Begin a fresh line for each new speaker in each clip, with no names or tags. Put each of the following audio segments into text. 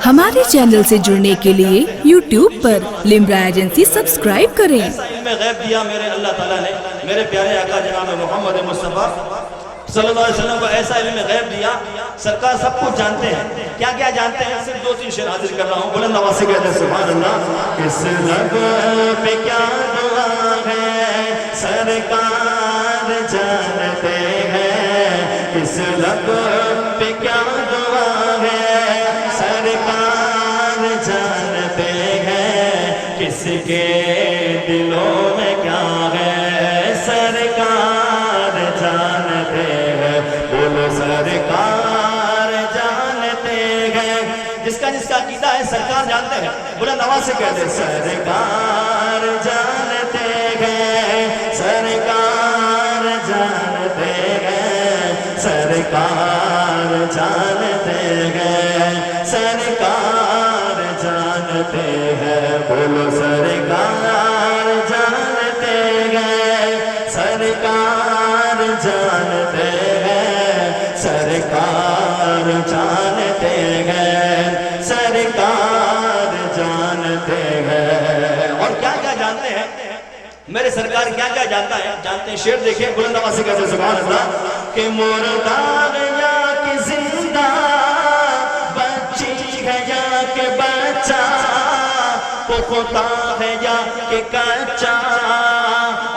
ہمارے چینل سے جڑنے کے لیے YouTube پر لمرا ایجنسی سبسکرائب کریں۔
ایسا علم غیب دیا میرے اللہ تعالیٰ نے، میرے پیارے آقا جناب محمد مصطفیٰ صلی اللہ علیہ وسلم کو ایسا علم غیب دیا، سرکار سب کچھ جانتے ہیں۔ کیا کیا جانتے ہیں؟ صرف 2-3 شعر حاضر کر رہا ہوں، بلند آواز سے کہتے ہیں سبحان اللہ۔ کس لب پہ کیا دعا ہے سرکار جانتے ہیں، کس لب پہ کیا دعا ہے سرکار جانتے ہیں، کس کے دلوں میں کیا ہے سرکار جانتے ہیں، بولو سرکار جانتے ہیں۔ جس کا عقیدہ ہے سرکار جانتے ہیں، بلند آواز سے کہتے ہیں سرکار جانتے ہیں، سرکار جانتے ہیں، سرکار جانتے ہیں، سرکار جانتے ہیں، بولو سرکار جانتے ہیں، سرکار جانتے ہیں، سرکار جانتے ہیں، سرکار جانتے ہیں۔ اور کیا کیا جانتے ہیں میرے سرکار، کیا کیا جانتا ہے جانتے ہیں؟ شعر دیکھیں، بلند آواز سے کہتے ہیں سبحان اللہ کہ مردہ یا کہ زندہ، بچی ہے یا کہ بچہ، پختہ ہے یا کہ کچا،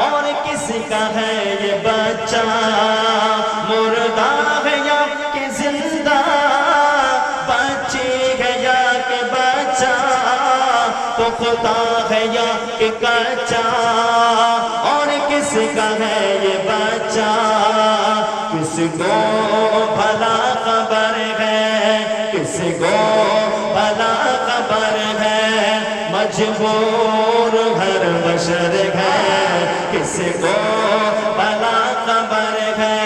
اور کس کا ہے یہ بچہ، مردہ ہے یا کہ زندہ، بچی ہے یا کہ بچہ، پختہ ہے یا کہ کچا، اور کس کا ہے یہ بچہ، کس کو بھلا خبر ہے، کس کو بھلا خبر ہے، مجبور ہر بشر ہے، کس کو بھلا خبر ہے،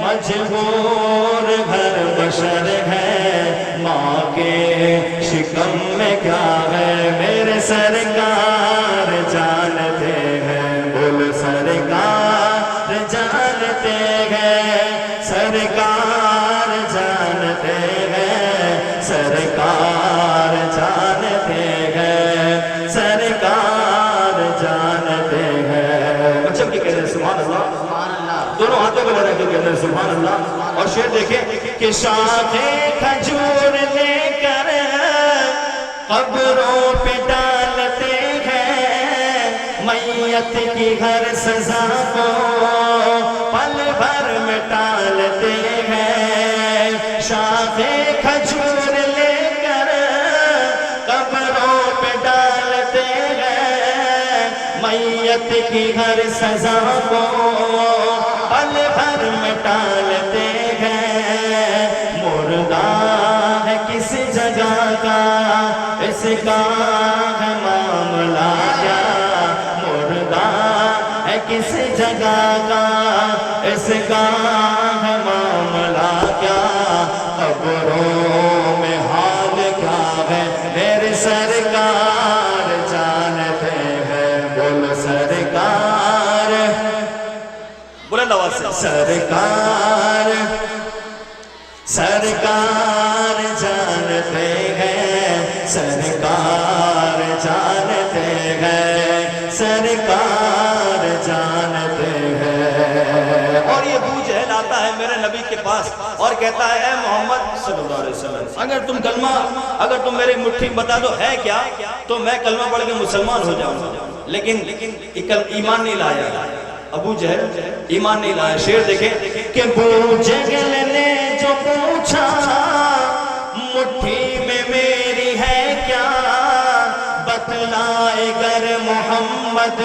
مجبور ہر بشر ہے، ماں کے شکم میں کیا ہے میرے سرکار جانتے ہیں، بول سرکار جانتے ہیں، سرکار جانتے ہیں، سرکار جانتے ہیں، سرکار جانتے ہیں۔ بچم کی کہتے ہیں سبحان اللہ، دونوں ہاتھوں کو لڑا کے کہتے ہیں سبحان اللہ۔ اور شعر دیکھیں کہ شاخ کھجور لے کر قبروں پہ ڈالتے ہیں، میت کی ہر سزا کو پل بھر میں ٹالتے ہیں، شاخ کھجور لے کر قبروں پہ ڈالتے ہیں، میت کی ہر سزا کو پل بھر میں ٹالتے ہیں، مردہ ہے کس جگہ کا اس کا ہے معاملہ کیا، مردہ ہے کس جگہ کا اس کا ہے معاملہ کیا، قبروں میں حال کیا ہے میرے سرکار جانتے ہیں، بول سرکار، بلند آواز سے سرکار، سرکار جانتے ہیں، سرکار جانتے ہیں، سرکار جانتے ہیں۔ اور یہ ابو جہل آتا ہے میرے نبی کے پاس اور کہتا ہے اے محمد صلی اللہ علیہ وسلم، اگر تم میری مٹھی بتا دو ہے کیا تو میں کلمہ پڑھ کے مسلمان ہو جاؤں، لیکن ایمان نہیں لایا، ابو جہل ایمان نہیں لایا۔ شعر دیکھیں کہ ابو جہل نے جو پوچھا مٹھی میں میری ہے کیا، بتلائے گر محمد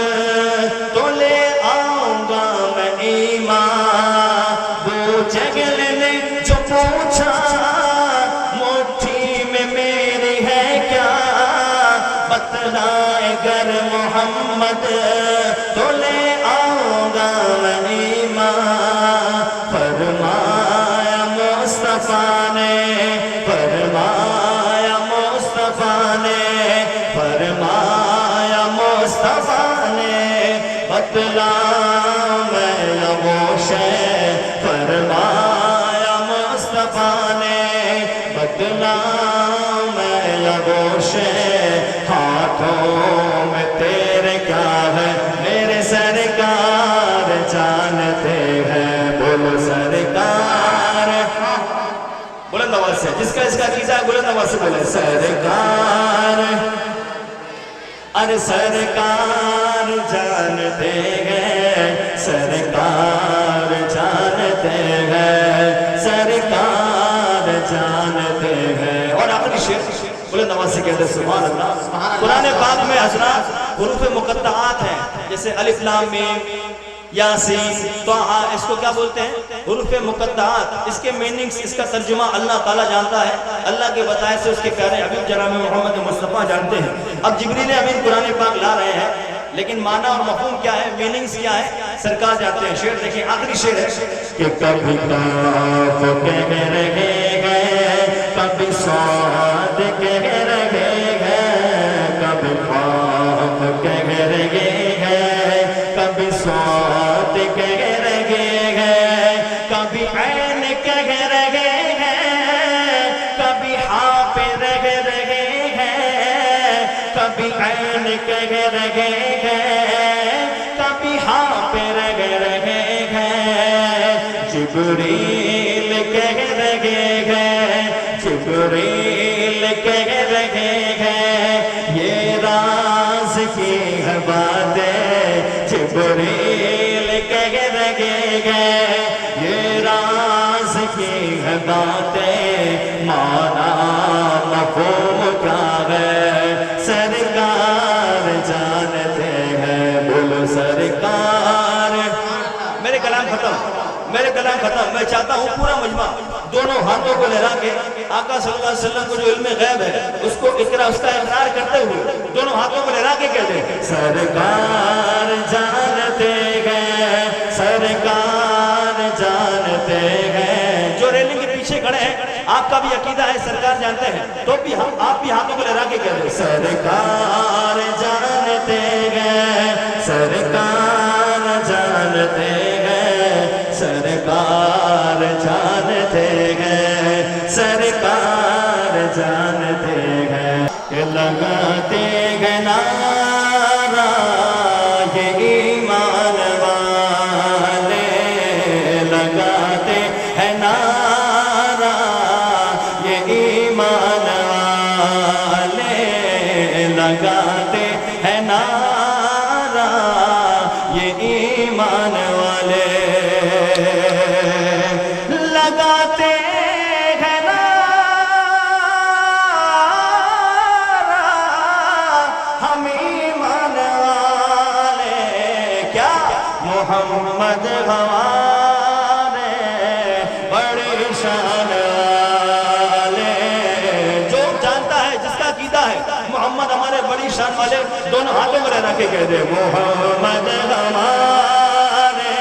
تو لے آؤں گا میں ایمان، ابو جہل نے جو پوچھا مٹھی میں میری ہے کیا، بتلائے گر محمد تو لے آؤں گا میں ایمان، فرمایا مصطفیٰ نے، فرمایا مصطفیٰ نے، فرمایا مصطفیٰ نے، بتلا میں وہ شے، فرمایا مصطفیٰ نے، بتلا میں سے جس کا اس کا عقیدہ ہے بلند آواز سے بولے سرکار ارے سرکار جانتے ہیں سرکار جانتے ہیں سرکار جانتے ہیں. اور آخری شعر بلند آواز سے کہتے ہیں سبحان اللہ. قرآن پاک میں حضرات حروف مقطعات ہیں جیسے الف لام میم یاسین طٰہٰ اس کو کیا بولتے ہیں حروف مقطعات. اس کے میننگز اس کا ترجمہ اللہ تعالیٰ جانتا ہے. اللہ کے بتائے سے اس کے پیارے حبیب جناب محمد مصطفیٰ جانتے ہیں. اب جبریل امین قرآن پاک لا رہے ہیں لیکن معنی اور مفہوم کیا ہے میننگز کیا ہے سرکار جانتے ہیں. شعر دیکھیں آخری شعر ہے کہ کبھی کاف کہہ رہے ہیں کبھی صاد کہہ رہے ہیں کبھی قاف کہہ رہے ہیں کبھی صاد کہہ رہے ہیں کبھی عین کہہ رہے ہیں کبھی ہاں پہ رہ رہے ہیں کبھی عین کہہ رہے ہیں کبھی ہاں پہ رہ رہے ہیں. جبریل کہہ رہے ہیں جبریل کہہ رہے ہیں یہ راز کی ہے باتیں جبریل کہہ رہے ہیں یہ راز کی ہے باتیں مانا مفہوم کیا ہے سرکار جانتے ہیں. بولو سرکار. میرے کلام ختم. میں چاہتا ہوں پورا مجمع دونوں ہاتھوں کو لہرا کے آقا صلی اللہ علیہ وسلم کو جو علم غیب ہے اس کو اس کا اقرار کرتے ہوئے دونوں ہاتھوں کو لہرا کے کہتے ہیں سرکار جانتے ہیں سرکار جانتے ہیں. جو ریلنگ کے پیچھے کھڑے ہیں آپ کا بھی عقیدہ ہے سرکار جانتے ہیں تو بھی آپ بھی ہاتھوں کو لہرا کے کہتے ہیں سرکار جانتے ہیں سرکار جانتے ہیں سرکار جانتے ہیں سرکار جانتے ہیں. کہ لگاتے ہیں نعرہ یہ ایمان والے لگاتے ہیں نعرہ یہ ایمان والے لگاتے ہیں نعرہ یہ ایمان والے لگاتے ہیں نعرہ ہم ایمان والے کیا محمد ہمارے بڑی شان والے. جو جانتا ہے جس کا عقیدہ ہے محمد ہمارے بڑی شان والے دونوں ہاتھوں میں رہ کے کہہ دے محمد ہمارے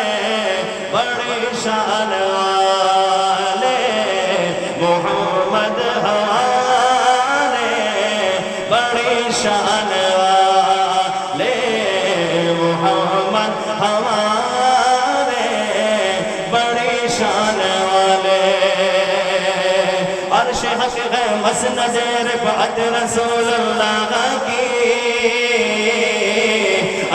بڑی شان والے محمد ہمارے بڑی شان والے محمد ہمارے بڑی شان والے. عرش حق ہے مسند رفعت رسول اللہ کی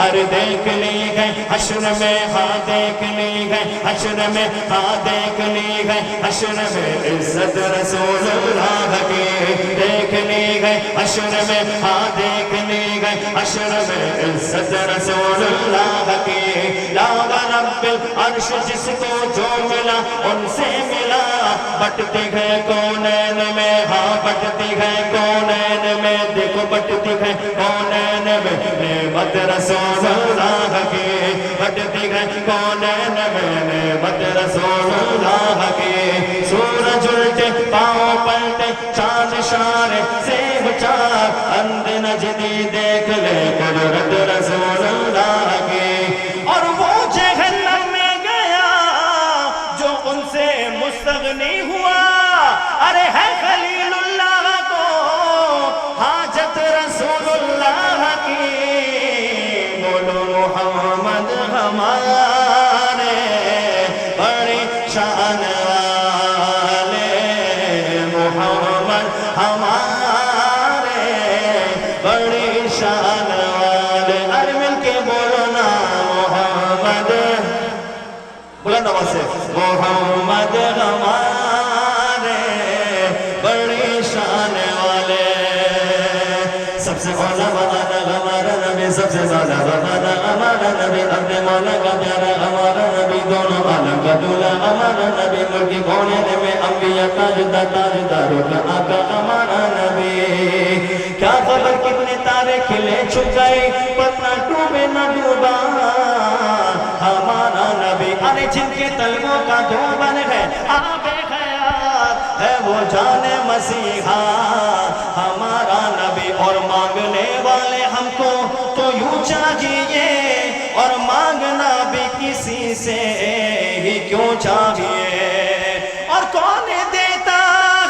ارے دیکھ لی گئے حشر میں ہاں دیکھ لی گئے حشر میں ہاں دیکھ لی گئے حشر میں عزت رسول اللہ کی دیکھ لی گئے حشر میں ہاں دیکھ لی گئے حشر میں عزت رسول اللہ کی. لا رب العرش جس کو جو ملا ان سے ملا بٹتی ہے کونین میں ہاں بٹتی ہے کونین میں دیکھو بٹتی ہے کونین میں نعمت رسول اللہ کی بٹتی ہے کونین میں نعمت رسول اللہ کی. سورج الٹے پاؤں پلٹے چاند اشارے سے چار اندھ نجدی دیکھ لے قدرت رسول اللہ کی. اور وہ جہنم میں گیا جو ان سے مستغنی ہوا ارے ہے خلیل اللہ کو حاجت رسول اللہ کی. بولو محمد ہمارے بڑی شان والے محمد ہمارے بڑی شان والے. ارے مل کے بولو نا محمد بلند آواز سے محمد ہمارے سب سے اولا بنانا ہمارا نبی سب سے زیادہ بنانا ہمارا نبی اپنے مولا کا پیارا ہمارا نبی دونوں عالم کا دولہ ہمارا نبی ملک کونے میں انبیاء تاجداروں کا آقا ہمارا نبی کیا خبر کتنے تارے کھلے چھپ گئے پتہ ڈوبے نہ ڈوبا ہمارا نبی ارے جن کے طلبوں کا دھوبن ہے آب حیات ہے وہ جان مسیحا ہمارا نبی اور مانگنے والے ہم کو تو یوں چاہیے اور مانگنا بھی کسی سے ہی کیوں چاہیے اور کون دیتا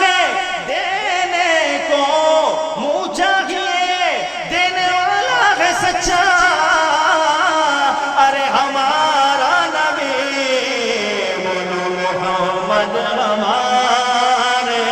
ہے دینے کو منہ چاہیے دینے والا ہے سچا ارے ہمارا نبی بولو محمد ہمارے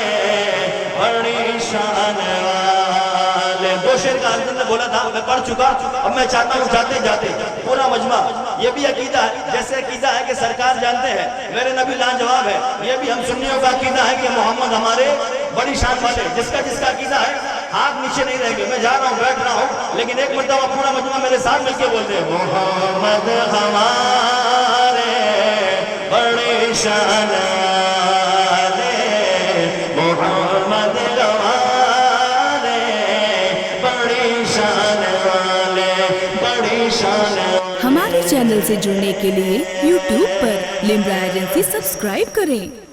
بڑی شان والے دو شعر کا حضرت نے بولا تھا میں پڑھ چکا اب میں چاہتا ہوں جاتے جاتے پورا مجمع یہ بھی عقیدہ ہے جیسے عقیدہ ہے کہ سرکار جانتے ہیں میرے نبی لاجواب ہے یہ بھی ہم سنیوں کا عقیدہ ہے کہ محمد ہمارے بڑی شان والے جس کا عقیدہ ہے ہاتھ نیچے نہیں رہیں گے میں جا رہا ہوں بیٹھ رہا ہوں لیکن ایک مرتبہ پورا مجمع میرے ساتھ مل کے بولتے ہیں محمد ہمارے بڑی شان والے محمد ہمارے بڑی شان والے بڑی شان
ہمارے چینل سے جڑنے کے لیے YouTube پر لمرا ایجنسی سبسکرائب کریں